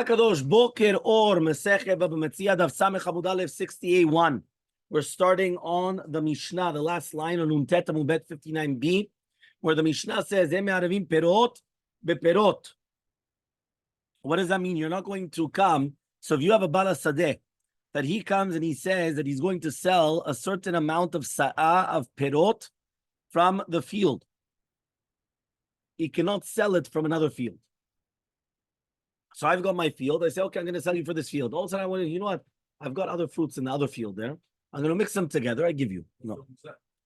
Kadosh Boker Or Masechet Bava Metzia Daf Samech Amud Aleph 68-1. We're starting on the Mishnah, the last line on Untet Amud Bet 59b, where the Mishnah says, "Em me'arevim perot beperot." What does that mean? You're not going to come. So if you have a Bala Sadeh, that he comes and he says that he's going to sell a certain amount of sa'ah of perot from the field, he cannot sell it from another field. So I've got my field. I say, okay, I'm going to sell you for this field. All of a sudden, I want to, you know what? I've got other fruits in the other field there. I'm going to mix them together. I give you. No.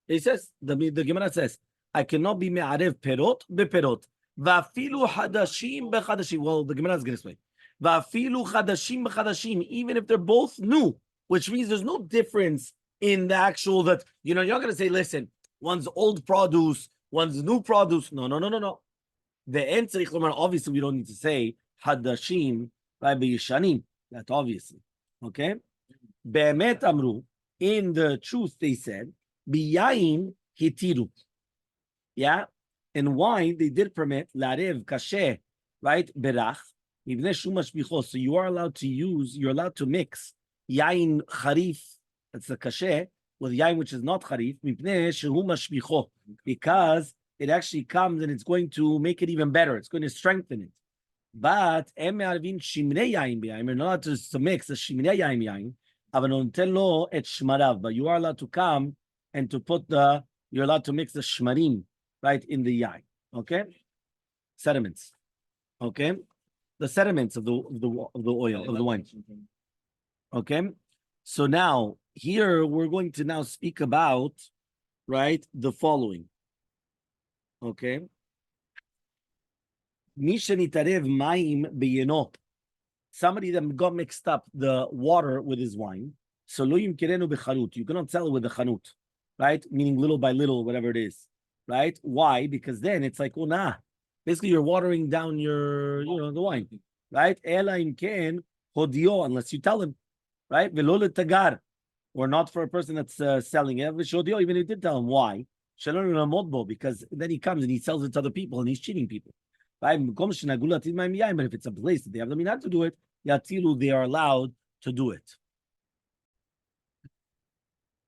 He says, the Gemara says, I cannot be me'arev perot beperot. Va'afilu hadashim bechadashim. Well, the Gemara is going to explain. Va'afilu hadashim bechadashim. Even if they're both new, which means there's no difference in the actual that, you're not going to say, listen, one's old produce, one's new produce. No. The answer, obviously, we don't need to say, Hadashim by Yishanim. That obviously. Okay? Be'emet amru. In the truth, they said, Biyayin hitiru. Yeah? And wine, they did permit, Larev kashe, right? Berach. Ibne shumash bichos. So you are allowed to use, you're allowed to mix Yain Harif, that's the kashe, with Yain which is not Harif, Ibne shumash bicho. Because it actually comes and it's going to make it even better. It's going to strengthen it. But you're not allowed to mix the shimnei yain, but you are allowed to come and to put you're allowed to mix the shmarim right in the yain. Okay, sediments. Okay, the sediments of the oil of the wine. Okay, so now here we're going to now speak about the following. Okay. Somebody that got mixed up the water with his wine. So you cannot sell it with the chanut, right? Meaning little by little, whatever it is, right? Why? Because then it's like, basically you're watering down your, the wine, right? Unless you tell him, right? Or not for a person that's selling it. Even if you did tell him, why? Because then he comes and he sells it to other people and he's cheating people. But if it's a place that they have the minhag to do it, yatilu, they are allowed to do it.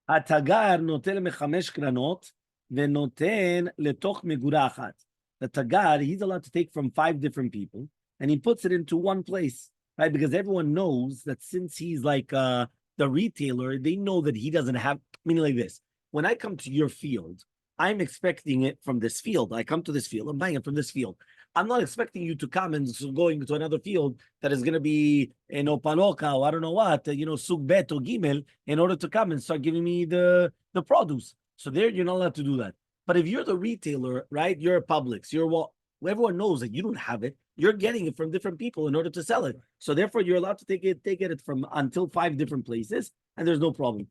Hatagar notel mechamesh kranot venoten letoch megura achat. The tagar, he's allowed to take from 5 different people and he puts it into one place, right? Because everyone knows that since he's like the retailer, they know that he doesn't have, meaning like this. When I come to your field, I'm expecting it from this field. I come to this field, I'm buying it from this field. I'm not expecting you to come and going to another field that is going to be in Opanoka or I don't know what, Sug Bet or Gimel, in order to come and start giving me the produce. So there, you're not allowed to do that. But if you're the retailer, right, you're a Publix, everyone knows that you don't have it. You're getting it from different people in order to sell it. So therefore, you're allowed to take it from until 5 different places, and there's no problem.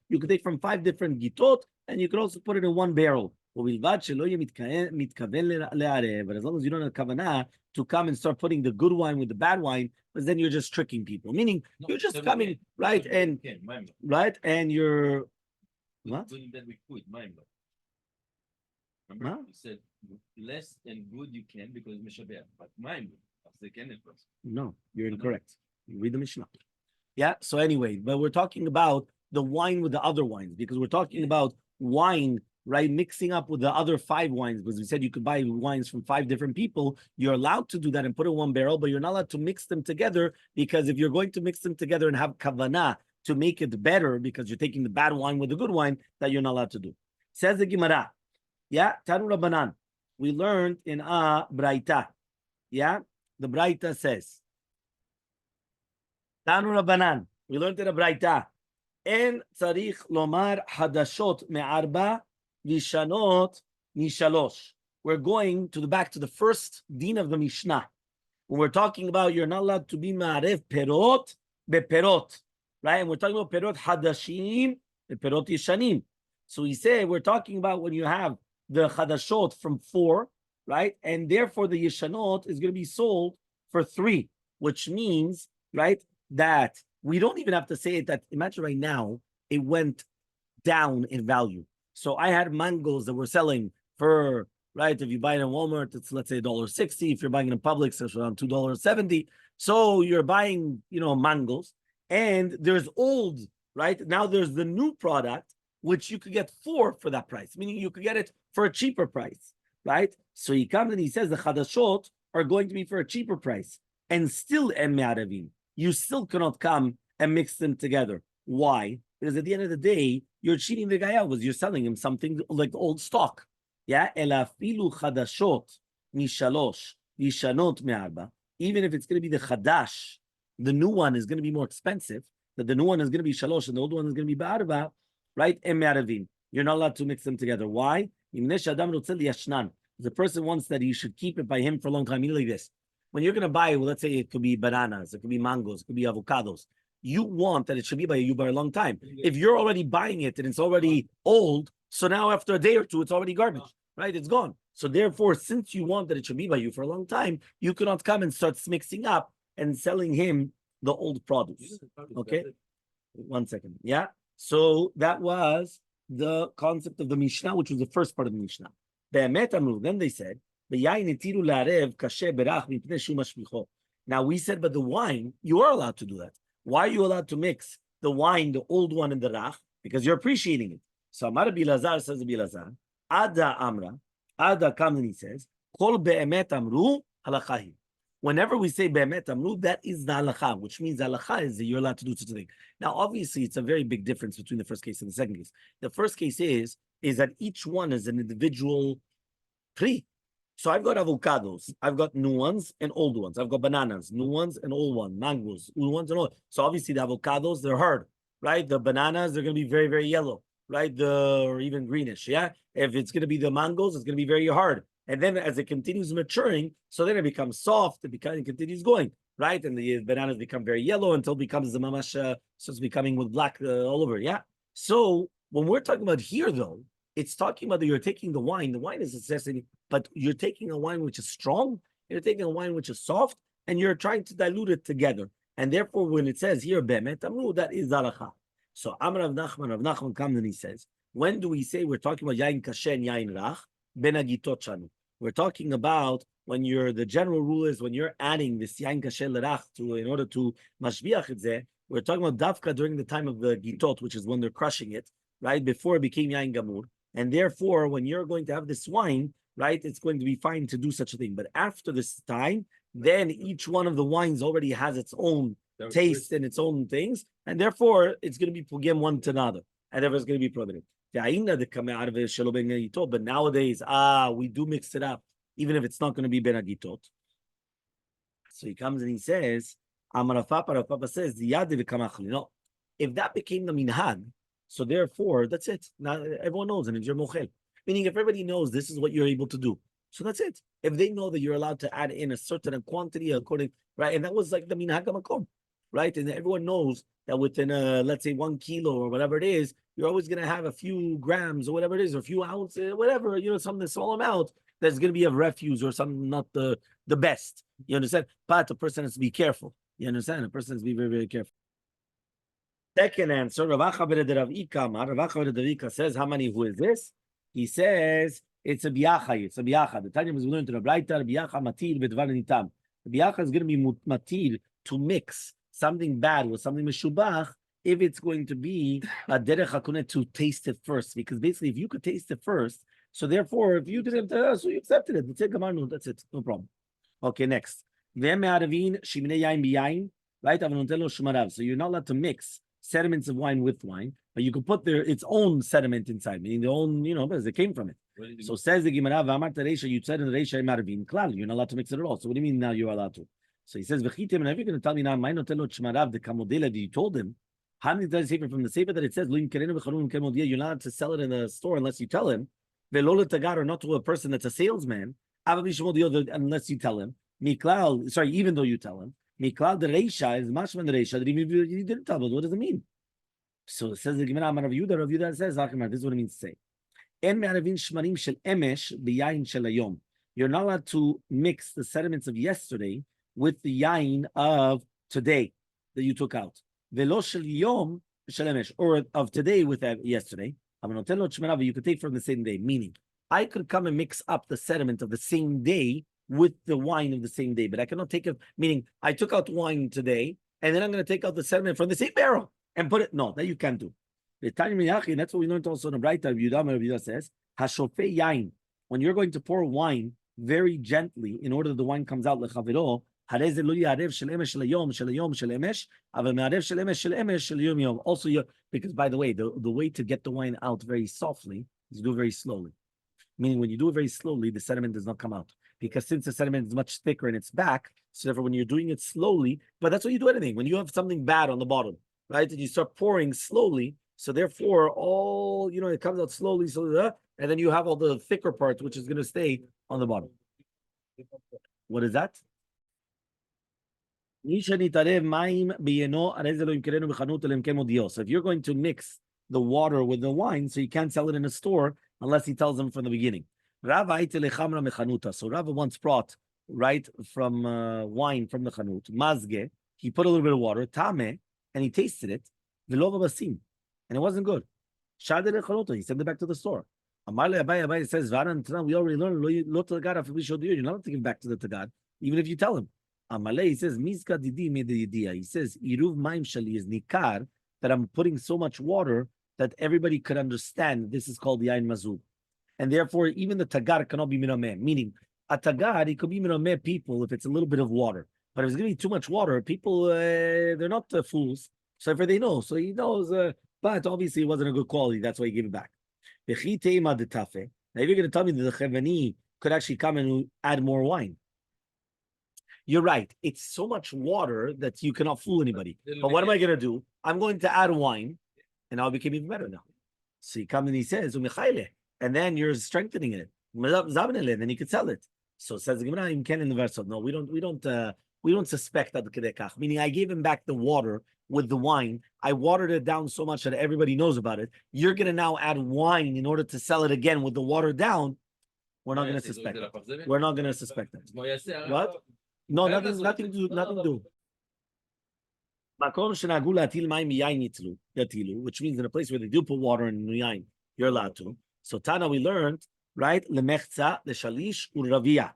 You could take from 5 different gitot, and you could also put it in one barrel. But as long as you don't have kavanah to come and start putting the good wine with the bad wine, because then you're just tricking people. Meaning you're just coming, right? And you're what? Remember, you said less than good you can because Mishabeh, but mine, no, you're incorrect. You read the Mishnah. Yeah. So anyway, but we're talking about the wine with the other wines because we're talking about wine, right? Mixing up with the other 5 wines because we said you could buy wines from 5 different people. You're allowed to do that and put it in one barrel, but you're not allowed to mix them together because if you're going to mix them together and have kavanah to make it better because you're taking the bad wine with the good wine, that you're not allowed to do. Says the Gemara. Yeah, Tanu Rabbanan. We learned in a Braita. Yeah, the Braita says, Tanu Rabbanan. We learned in a Braita. En tzarich lomar hadashot me'arba vishanot mishalosh. We're going back to the first din of the Mishnah. When we're talking about you're not allowed to be ma'arev perot beperot, right? And we're talking about perot hadashim beperot yishanim. So we say we're talking about when you have the chadashot from 4, right? And therefore the yeshanot is going to be sold for 3, which means, right, that we don't even have to say it that, imagine right now, it went down in value. So I had mangoes that were selling for right? If you buy it in Walmart, it's let's say $1.60. If you're buying it in Publix, it's around $2.70. So you're buying, mangoes, and there's old, right? Now there's the new product, which you could get for that price, meaning you could get it for a cheaper price, right? So he comes and he says the chadashot are going to be for a cheaper price, and still you still cannot come and mix them together. Why? Because at the end of the day, you're cheating the guy out because you're selling him something like old stock. Yeah, elafilu chadashot mishalosh yishanot me'arba. Even if it's going to be the chadash, the new one is going to be more expensive. That the new one is going to be shalosh and the old one is going to be ba'arba, right? You're not allowed to mix them together. Why? The person wants that you should keep it by him for a long time. Meaning like this. When you're going to buy, well, let's say it could be bananas, it could be mangoes, it could be avocados. You want that it should be by you by a long time. If you're already buying it and it's already old, so now after a day or two, it's already garbage, right? It's gone. So therefore, since you want that it should be by you for a long time, you cannot come and start mixing up and selling him the old produce. Okay? 1 second. Yeah? So that was the concept of the Mishnah, which was the first part of the Mishnah. Then they said, now we said, but the wine, you are allowed to do that. Why are you allowed to mix the wine, the old one, in the rach? Because you're appreciating it. So Amar Bilazar says Bilazar, Ada Amra, Ada comes and he says, Kol be'emet amru halachahi. Whenever we say be'emet amru, that is the halacha, which means the halacha is that you're allowed to do such a thing. Now, obviously, it's a very big difference between the first case and the second case. The first case is that each one is an individual tree. So I've got avocados, I've got new ones and old ones. I've got bananas, new ones and old ones, mangoes, new ones and old. So obviously the avocados, they're hard, right? The bananas, they're going to be very, very yellow, right? Or even greenish, yeah? If it's going to be the mangoes, it's going to be very hard. And then as it continues maturing, so then it becomes soft, it continues going, right? And the bananas become very yellow until it becomes the mamash, so it's becoming with black all over, yeah? So when we're talking about here, though, it's talking about that you're taking the wine. The wine is a necessity, but you're taking a wine which is strong, you're taking a wine which is soft, and you're trying to dilute it together. And therefore, when it says here, Be'emet Amru, that is Zalacha. So Amr Rav Nachman comes and he says, when do we say we're talking about Yain Kasher and Yain Rach? Ben Agitot Shanu. We're talking about when the general rule is when you're adding this Yain Kasher L'Rach in order to Mashbiach it, we're talking about Dafka during the time of the Gitot, which is when they're crushing it, right? Before it became Yain Gamur. And therefore, when you're going to have this wine, right, it's going to be fine to do such a thing. But after this time, then each one of the wines already has its own taste and its own things. And therefore, it's going to be pugim one to another. And therefore, it's going to be prohibited. But nowadays, we do mix it up, even if it's not going to be ben agitot. So he comes and he says, Papa says, no, if that became the minhag, so therefore, that's it. Now everyone knows, and it's your mochel. Meaning, if everybody knows this is what you're able to do, so that's it. If they know that you're allowed to add in a certain quantity according, right, and that was like the minhag makom, right, and everyone knows that within let's say 1 kilo or whatever it is, you're always going to have a few grams or whatever it is, or a few ounces, whatever, something small amount that's going to be of refuse or something not the best. You understand? But the person has to be careful. You understand? The person has to be very, very careful. Second answer, Rav Ika says, how many, who is this? He says, it's a biacha. It's a biacha. The time was learned to the Braita, biacha matir bedvar nitam. The biacha is going to be matir to mix something bad with something meshubach if it's going to be a derech hakunet to taste it first. Because basically, if you could taste it first, so therefore, if you didn't, so you accepted it. That's it. No problem. Okay, next. Right? So you're not allowed to mix sediments of wine with wine, but you can put its own sediment inside, meaning the own, because it came from it. So says the Gemara, you said in the Reisha Marvin, you're not allowed to mix it at all. So what do you mean now you're allowed to? So he says, and if you're going to tell me now, the kamodela that you told him, how many does it from the sefer that it says, you're not allowed to sell it in a store unless you tell him, or not to a person that's a salesman, unless you tell him, even though you tell him, Miklal the Reisha is mashman the Reisha that you didn't tell us. What does it mean? So it says the Gemara, Rav Yudah says, this is what it means to say. You're not allowed to mix the sediments of yesterday with the yain of today that you took out. Or of today with yesterday. You could take from the same day. Meaning, I could come and mix up the sediment of the same day with the wine of the same day, but I cannot take it, meaning I took out wine today, and then I'm going to take out the sediment from the same barrel and put it. No, that you can't do. That's what we learned also in the Braita. Rabbi says, Hashofei yain. When you're going to pour wine very gently in order that the wine comes out lechaviro, also, because by the way, the way to get the wine out very softly is to do it very slowly. Meaning when you do it very slowly, the sediment does not come out. Because since the sediment is much thicker in its back, so therefore when you're doing it slowly, but that's what you do anything. When you have something bad on the bottom, right? And you start pouring slowly, so therefore all, it comes out slowly, and then you have all the thicker part, which is going to stay on the bottom. What is that? So if you're going to mix the water with the wine, so you can't sell it in a store unless he tells them from the beginning. So Rava once brought, right, from wine from the chanut, mazge, he put a little bit of water, tame, and he tasted it, and it wasn't good. He sent it back to the store. Elmaleh says, we already learned, you're not to give back to the tagad, even if you tell him. Elmaleh, he says, Mizka didi mediyidiyah. He says, Iruv maim shali is nikar, that I'm putting so much water that everybody could understand this is called yain mazub. And therefore, even the tagar cannot be minameh. Meaning, a tagar, it could be minameh people if it's a little bit of water. But if it's going to be too much water, people, they're not fools. So if they know. So he knows, but obviously it wasn't a good quality. That's why he gave it back. Now, if you're going to tell me that the chevani could actually come and add more wine, you're right. It's so much water that you cannot fool anybody. But what am I going to do? I'm going to add wine, and I'll become even better now. So he comes and he says, and then you're strengthening it. Then you could sell it. So it says in the verse, no, we don't suspect that the kedekach. Meaning, I gave him back the water with the wine. I watered it down so much that everybody knows about it. You're going to now add wine in order to sell it again with the water down. We're not going to suspect it. We're not going to suspect it. What? No, nothing to do. Which means in a place where they do put water in yain, you're allowed to. So Tana, we learned, right? Lemechza, leshalish, uravia.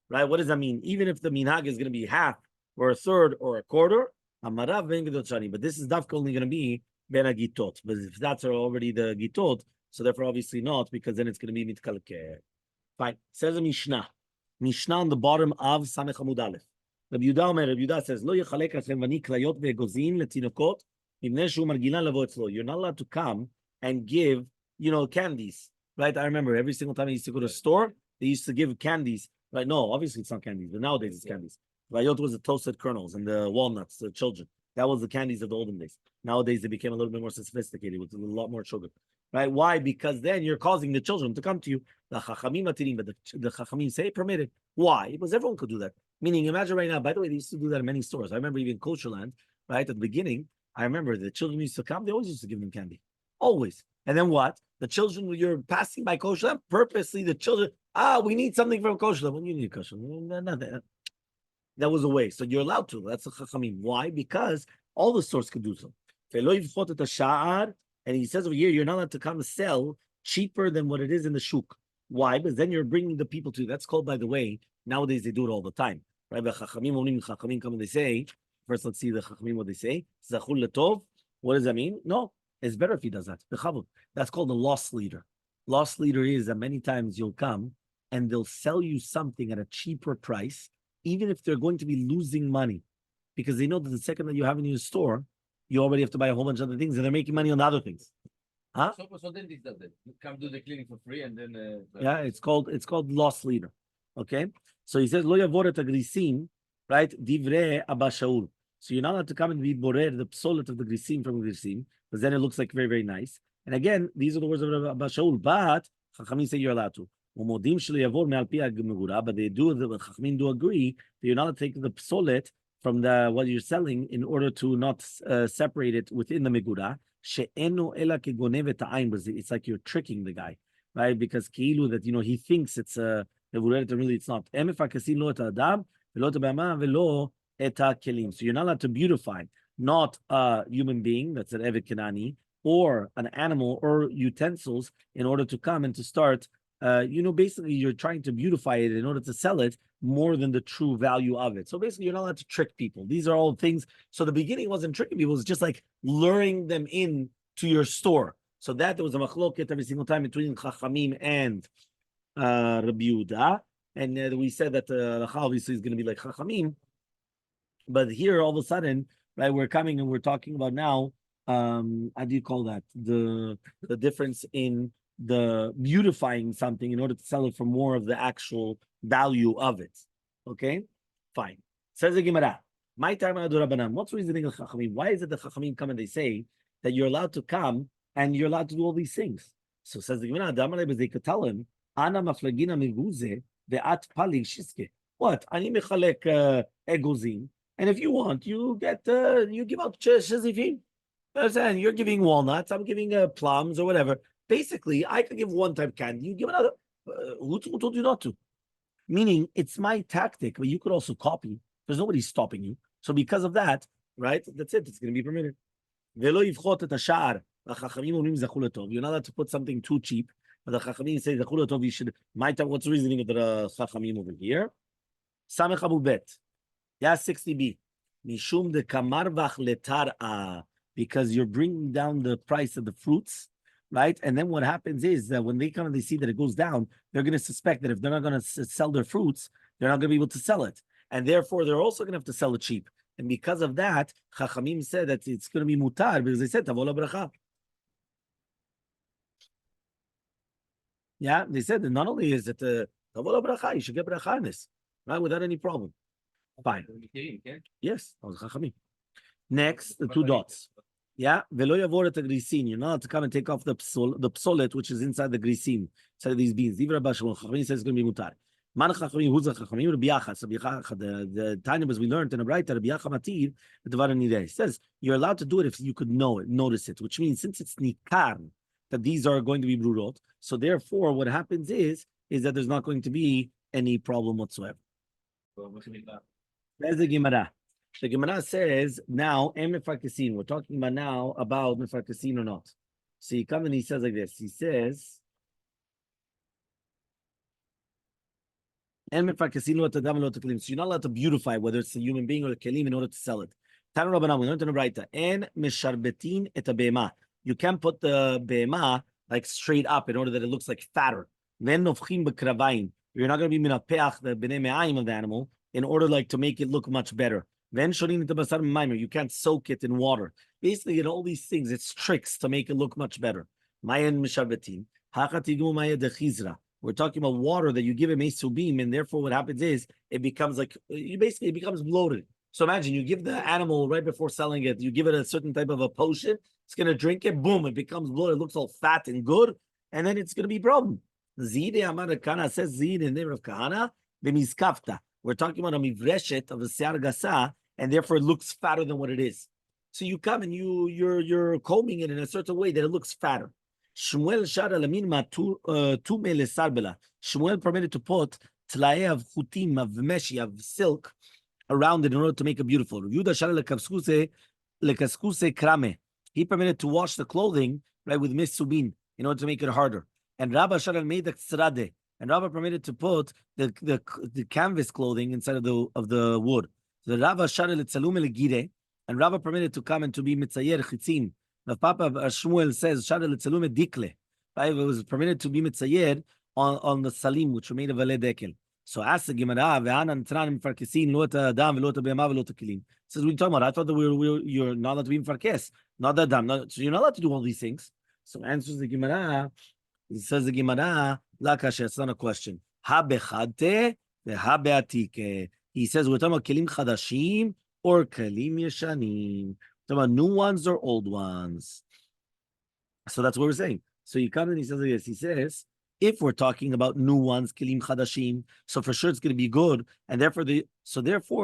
Right? What does that mean? Even if the minhag is going to be half or a third or a quarter, amarav ben gedot, but this is dafka only going to be ben agitot. But if that's already the gitot, so therefore obviously not, because then it's going to be mitkalke. Fine. Says a Mishnah. Mishnah on the bottom of Samech Amud Aleph. Rabbi Yehuda says, "Lo yechalek lachem vani klayot ve'egozin letinokot mipnei shu margilan lavo etzlo." You're not allowed to come and give, candies, right? I remember every single time I used to go to a store, they used to give candies. Right? No, obviously it's not candies, but nowadays it's candies. Klayot was the toasted kernels and the walnuts, the children. That was the candies of the olden days. Nowadays they became a little bit more sophisticated with a lot more sugar. Right? Why? Because then you're causing the children to come to you. The chachamim atirim, but the chachamim say permitted. Why? Because everyone could do that. Meaning, imagine right now. By the way, they used to do that in many stores. I remember even kosher land, right at the beginning. I remember the children used to come. They always used to give them candy, always. And then what? The children, when you're passing by kosher land, purposely the children. We need something from kosher land. When you need kosher land, that was a way. So you're allowed to. That's the chachamim. Why? Because all the stores could do so. And he says over here, you're not allowed to come and sell cheaper than what it is in the shuk. Why? Because then you're bringing the people to you. That's called, by the way, nowadays they do it all the time. Right? The chachamim come and they say, first let's see the chachamim what they say. Zachul letov. What does that mean? No, it's better if he does that. That's called a loss leader. Loss leader is that many times you'll come and they'll sell you something at a cheaper price, even if they're going to be losing money. Because they know that the second that you have it in your store, you already have to buy a whole bunch of other things, and they're making money on the other things. Huh? So then this does that. You come do the cleaning for free, and then yeah, it's called loss leader. Okay, so he says lo yavoret agrisim, right? Divrei Abba Shaul. So you're not allowed to come and be borer the psolet of the grisim from grisim, because then it looks like very very nice. And again, these are the words of Abba Shaul, but Chachamim say you're allowed to. Umodim shelo yavor me'al pi ha'gemura, but the Chachamim do agree that you're not allowed to take the psolet from the what you're selling in order to not separate it within the megura. It's like you're tricking the guy, right? Because ki'ilu that he thinks it's a really it's not. So you're not allowed to beautify not a human being that's an evet kenani or an animal or utensils in order to come and to start basically you're trying to beautify it in order to sell it more than the true value of it. So basically, you're not allowed to trick people. These are all things. So the beginning wasn't tricking people; it was just like luring them in to your store. So that there was a machloket every single time between Chachamim and Rabbi Yehuda, and we said that the obviously is going to be like Chachamim, but here all of a sudden, right? We're coming and we're talking about now. How do you call that? The difference in the beautifying something in order to sell it for more of the actual value of it. Okay, fine. Says the Gemara. My time Rabbanan. What's the reasoning of Chachamim? Why is it the Chachamim come and they say that you're allowed to come and you're allowed to do all these things? So says the Gemara. They could tell him, "Ana maflagina miguze ve'at pali shiske." What? Ani mechalek egozim. And if you want, you get you give out shizifim. Understand? You're giving walnuts. I'm giving plums or whatever. Basically, I could give one type of candy. You give another. Who told you not to? Meaning, it's my tactic, but you could also copy. There's nobody stopping you. So because of that, right? That's it. It's going to be permitted. You're not allowed to put something too cheap. But the Chachamim say you should. What's the reasoning of the Chachamim over here? Samech Abu Bet. Yeah, 60b. Mishum de kamarvach letar'a, because you're bringing down the price of the fruits, right? And then what happens is that when they come and they see that it goes down, they're going to suspect that if they're not going to sell their fruits, they're not going to be able to sell it. And therefore, they're also going to have to sell it cheap. And because of that, Chachamim said that it's going to be mutar, because they said, Tavola bracha. Yeah, they said that not only is it Tavola bracha, you should get bracha in this, right? Without any problem. Fine. Yes, that was Chachamim. Next, the two dots. Yeah, velo yavor et grisin. You're not allowed to come and take off the psolet, which is inside the grisin, inside of these beans. Divra Bashul Chachamim says it's going to be mutar. Man Chachamim, who's the Chachamim? Rabbi Yachas. The time as we learned in a brighter, Rabbi Yachas Matir, the Dvar Nidei says you're allowed to do it if you could notice it, which means since it's nikar that these are going to be brurot, so therefore what happens is that there's not going to be any problem whatsoever. There's the Gemara. The Gemara says now, Mefarkasin. We're talking about now about Mefarkasin or not. So he comes and he says like this. He says, Mefarkasin lo tadam lo teklim. So you're not allowed to beautify whether it's a human being or a kelim in order to sell it. Tanu Rabbanan, we learned in the Braita. En mesharbetin et be'ema. You can't put the be'ema like straight up in order that it looks like fatter. Then nofchim bekravain. You're not going to be minapeach the bnei me'ayim of the animal in order like to make it look much better. Then you can't soak it in water. Basically, in all these things, it's tricks to make it look much better. We're talking about water that you give a mesubim, and therefore what happens is it becomes like it becomes bloated. So imagine you give the animal right before selling it, you give it a certain type of a potion, it's gonna drink it, boom, it becomes bloated, it looks all fat and good, and then it's gonna be a problem. Zide Amar Kana says Zide in the name of Kahana, Bemiskafta. We're talking about a mivreshet of a sear gasa, and therefore it looks fatter than what it is. So you come and you're combing it in a certain way that it looks fatter. Shmuel shara laminma tume lesarbela. Shmuel permitted to put tlae of chutim of meshi of silk around it in order to make it beautiful. Yuda shara lekaskuse krame. He permitted to wash the clothing right with misubin in order to make it harder. And Rabba shara made the tzrade. And Rabba permitted to put the canvas clothing inside of the wood. So the Rabba shara letzalum elegire, and Rabba permitted to come and to be mitzayer chitzim. The Papa Shmuel says shara letzalum dikle. Right? It was permitted to be mitzayer on the salim, which were made of a dekel. So ask the Gemara, ve'anan tran mifarkesin lo ta adam ve'lo ta be'ema ve'lo ta kilim. Says we talking about. I thought that you're not allowed to be mifarkes, not the adam. So you're not allowed to do all these things. So answers the Gemara. It says the Gemara, Lakash, it's not a question. Ha bechadte, ha be'atike. He says, we're talking about kelim chadashim or kelim yeshanim. We're talking about new ones or old ones. So that's what we're saying. So he comes and he says like this. He says, if we're talking about new ones, kelim chadashim, so for sure it's going to be good, and therefore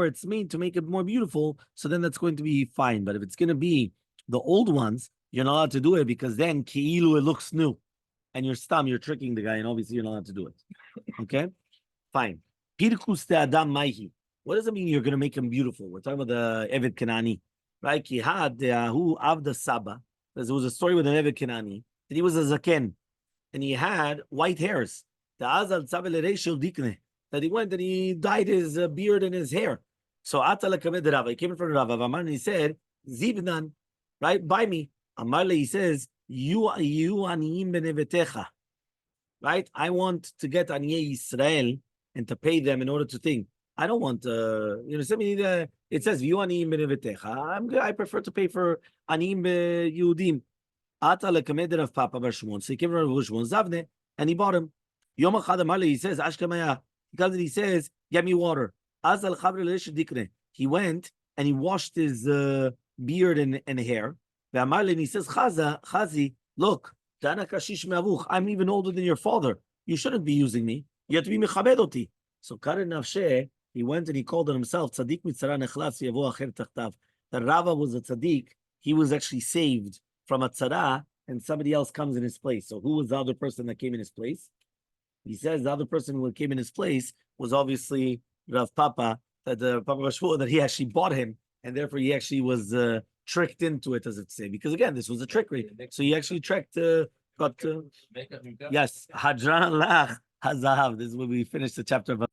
it's made to make it more beautiful. So then that's going to be fine. But if it's going to be the old ones, you're not allowed to do it because then ki'ilu it looks new. And you're tricking the guy, and obviously you're not allowed to do it. Okay? Fine. Pirkus te adam maihi. What does it mean you're going to make him beautiful? We're talking about the Eved Kenani. Right? Ki had hu avda saba. There was a story with an Eved Kenani, that he was a zaken, and he had white hairs. That he went and he dyed his beard and his hair. So Atala Kamed Rava, he came in front of Rava, and he said, Zibnan, right? Buy me. Amarle, he says, you aniyim benevetecha. Right? I want to get Aniyeh Israel and to pay them in order to think. I don't want, it says, you aniyim benevetecha. I prefer to pay for aniyim Yehudim. Ata lekameder of Papa Bar Shimon. So he came around Shimon Zavne and he bought him. Yom Echad Amarle, he says, Ashkamaya. He says, get me water. Azal Chavre Leish Dikne. He went and he washed his beard and hair. And he says, Chazi, look, I'm even older than your father. You shouldn't be using me. You have to be mechabed oti. So Karen Nafshe, he went and he called on himself, Tzaddik mitzara nechlas yavo acher tachtav. That Rava was a tzaddik. He was actually saved from a tzara, and somebody else comes in his place. So who was the other person that came in his place? He says the other person who came in his place was obviously Rav Papa, that the Papa Bashvua, that he actually bought him, and therefore he actually was tricked into it, as it say. Because again, this was a trickery. So he actually tricked, yes, Hadran Lach Hazahav. This is where we finish the chapter of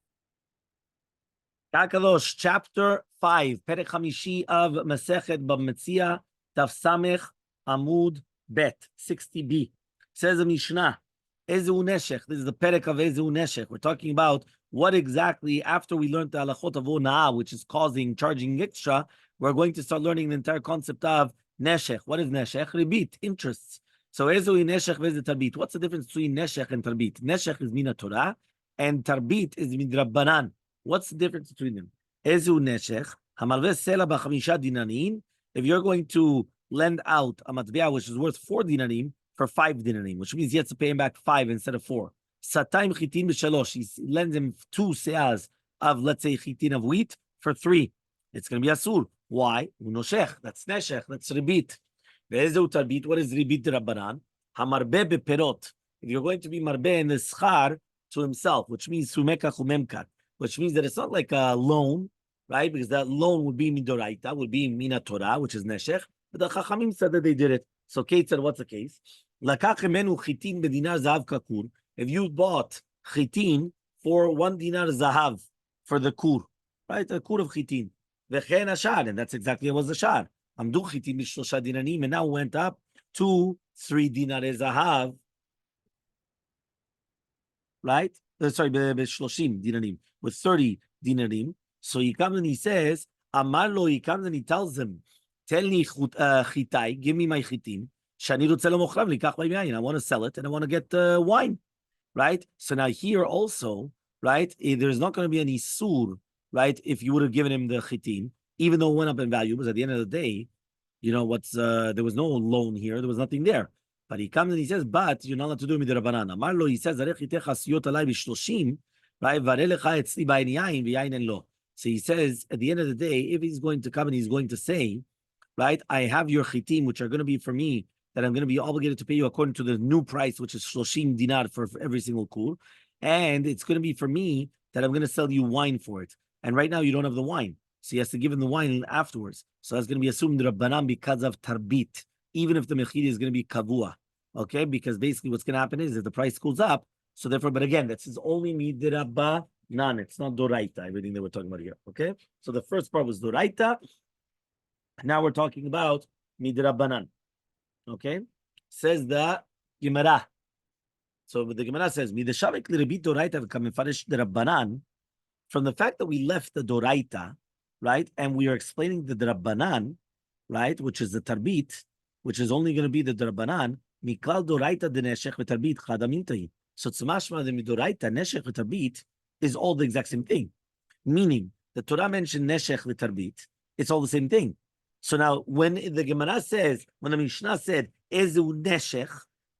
Kakadosh, chapter 5, Perek Hamishi of Masechet Bava Metzia Daf Samech Amud Bet 60b. Says the Mishnah, Ezu Neshech. This is the Perek of Ezu Neshech. We're talking about what exactly, after we learned the halachot of Ona'ah, which is charging extra, we're going to start learning the entire concept of Neshech. What is Neshech? Ribit, interests. So Ezu Neshech v'ez Tarbit. What's the difference between Neshech and Tarbit? Neshech is Mina Torah, and Tarbit is Midrabbanan. What's the difference between them? Ezu Neshech, Hamalveh Sela b'chamisha dinanim. If you're going to lend out a matbia which is worth 4 dinarim for 5 dinarim, which means you have to pay him back 5 instead of 4. Satayim chitin b'shalosh. He lends him 2 se'az of, let's say, chitin of wheat for 3. It's going to be asur. Why? Unoshech. That's neshech. That's ribit. Ve'ezu tarbit. What is ribit rabbanan? Hamarbe beperot. If you're going to be marbe in the schar to himself, which means sumekach umemkat, which means that it's not like a loan, right? Because that loan would be midoraita, would be mina Torah, which is neshech. But the chachamim said that they did it. So Kate said, what's the case? Lakach emenu chitin bedinar zahav kakur. If you bought chitin for 1 dinar zahav for the kur, right? The kur of chitin. V'chen ashar, and that's exactly what was the shar. Amdu chitin b'shlosha dinarim, and now went up to 3 dinar zahav, right? Sorry, b'shloshim dinarim, with 30 dinarim. So he comes and he says, Amarlo, he comes and he tells him, tell me chitai, give me my chitin. Shani rutzeh lemochrav likach b'yayin. I want to sell it and I want to get wine, right? So now here also, right, there's not going to be any sur, right, if you would have given him the chitin, even though it went up in value, because at the end of the day, you know, there was no loan here, there was nothing there. But he comes and he says, but you're not allowed to do midrabanan. Amarlo, he says, right? So he says, at the end of the day, if he's going to come and he's going to say, right, I have your chitim, which are going to be for me, that I'm going to be obligated to pay you according to the new price, which is 30 dinar for every single kur. And it's going to be for me that I'm going to sell you wine for it. And right now you don't have the wine. So he has to give him the wine afterwards. So that's going to be assumed Rabbanan because of tarbit, even if the mechid is going to be kavua. Okay? Because basically what's going to happen is if the price goes up, so therefore, but again, that's only midrabbanan. It's not doraita, everything that we're talking about here. Okay? So the first part was doraita. Now we're talking about midrabbanan. Okay? Says the Gemara. So the Gemara says, midashavik l'rabit doraita v'kamefarish d'rabbanan. From the fact that we left the doraita, right, and we are explaining the drabbanan, right, which is the tarbit, which is only going to be the drabbanan, mikal doraita de neshech v'tarbit chadamintai. So tzmashma the midoraita neshech v'tarbit is all the exact same thing. Meaning, the Torah mentioned neshech v'tarbit, it's all the same thing. So now, when the Gemara says, when the Mishnah said, ezu neshech,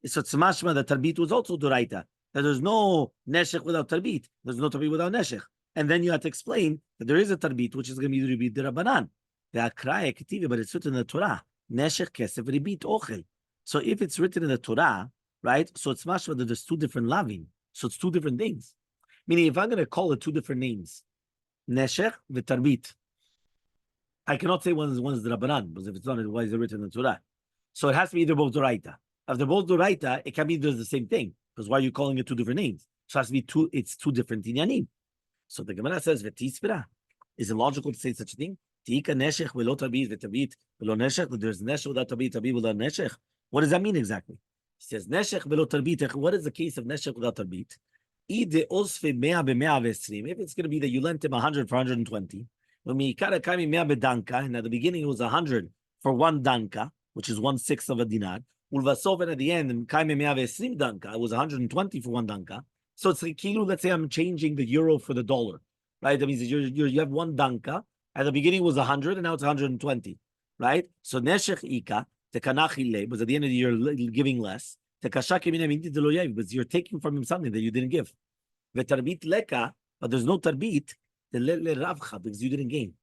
so tzmashma the tarbit was also doraita. That there's no neshech without tarbit. There's no tarbit without neshech. And then you have to explain that there is a tarbit, which is going to be the rabbanan. The akraya ketiva, but it's written in the Torah. Neshech kesef ribit ochel. So if it's written in the Torah, right? So it's mashma that there's 2 different lavin. So it's 2 different things. Meaning, if I'm going to call it 2 different names, neshech v'tarbit, I cannot say one is the rabbanan, because if it's not, why is it written in the Torah? So it has to be either both doraita. If they're both doraita, it can be the same thing. Because why are you calling it 2 different names? So it has to be two, it's two different inyanim. So the Gemara says, V'tispira. Is it logical to say such a thing? Tika neshech v'lo tabit v'tabit v'lo neshech. There's neshech without tabit, tabit without neshech. What does that mean exactly? He says, neshech v'lo tabit. What is the case of neshech without tabit? If it's going to be that you lent him 100 for 120, when and at the beginning it was 100 for one danka, which is 1/6 of a dinar, and at the end it was 120 for one danka. So it's like, let's say I'm changing the euro for the dollar, right? That means you have one danka, at the beginning it was 100 and now it's 120, right? So neshech ika, the kanachile, was at the end of the year giving less. Because you're taking from him something that you didn't give. Tarbit leka, but there's no tarbit, because you didn't gain.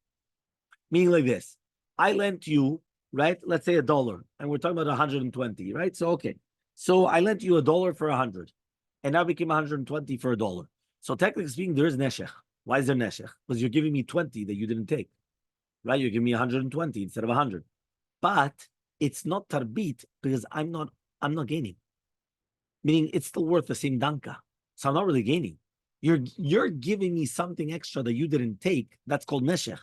Meaning like this. I lent you, right? Let's say $1, and we're talking about 120, right? So okay. So I lent you $1 for 100, and now it became 120 for $1. So technically speaking, there is neshech. Why is there neshech? Because you're giving me 20 that you didn't take. Right? You're giving me 120 instead of 100. But it's not tarbit because I'm not gaining. Meaning it's still worth the same danka. So I'm not really gaining. You're giving me something extra that you didn't take. That's called neshech.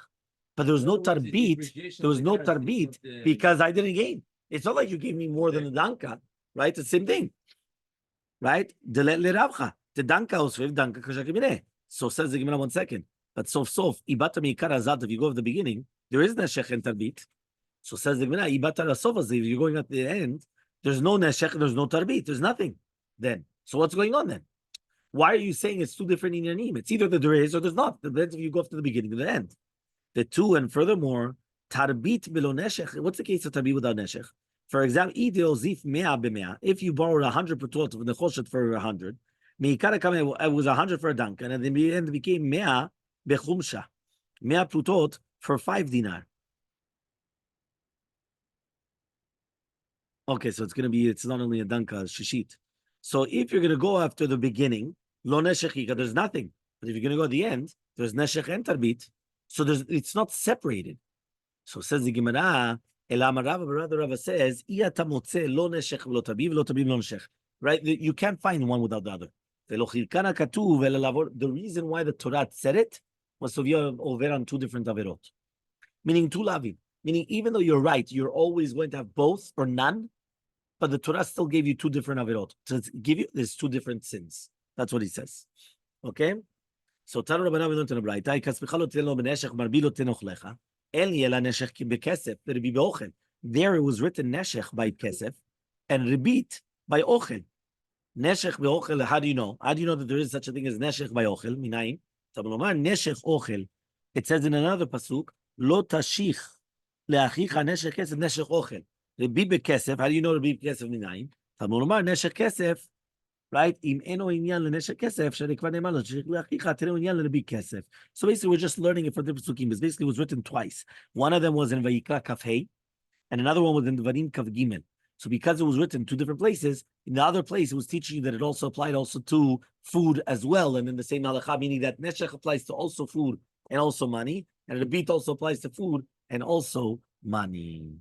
But there was no tarbit. There was no tarbit because I didn't gain. It's not like you gave me more than the danka, right? It's the same thing, right? The danka was danka kashakamine. So says the Gemara 1 second. But sof ibata meikar azat. If you go at the beginning, there is neshech and tarbit. So says the Gemara ibata rasof. If you're going at the end, there's no neshech. There's no tarbit. There's nothing. Then, so what's going on then? Why are you saying it's two different inyanim? It's either that there is or there's not. Depends if you go after the beginning or the end. The two, and furthermore, tarbit below neshech. What's the case of tarbit without neshech? For example, if you borrowed 100 per tot of the choshet for 100, it was 100 for a dank, and at the end it became 100 bechumsha, 100 plutot for 5 dinar. Okay, so it's not only a danka, shishit. So if you're going to go after the beginning, lo neshech, there's nothing. But if you're going to go at the end, there's neshech and tarbit. So it's not separated. So says the Gemara, Rabbi says, right? You can't find one without the other. The reason why the Torah said it was to be over on two different averot. Meaning two lavim. Meaning even though you're right, you're always going to have both or none, but the Torah still gave you two different averot. So there's two different sins. That's what he says. Okay? So Tanu Rabbanan we learned in the Braita, Kasmichalo telo beneshech marbilo tenochlecha, el yela neshech bekesef, Rabbi beochel. There it was written neshech by kesef, and ribit by ochel. Neshech beochel, how do you know? How do you know that there is such a thing as neshech by ochel? Minayin. Tablomar neshech ochel. It says in another pasuk, lo tashich leachicha neshech kesef neshech ochel. Ribit bekesef. How do you know ribit bekesef? Minayin. Tablomar neshech kesef. Right? So basically, we're just learning it for different psukim. But basically, it was written twice. One of them was in Vayikra Kaf Hey, and another one was in Varim Kaf Gimel. So because it was written two different places, in the other place, it was teaching you that it also applied also to food as well, and in the same halakha, meaning that neshech applies to also food and also money, and the beat also applies to food and also money.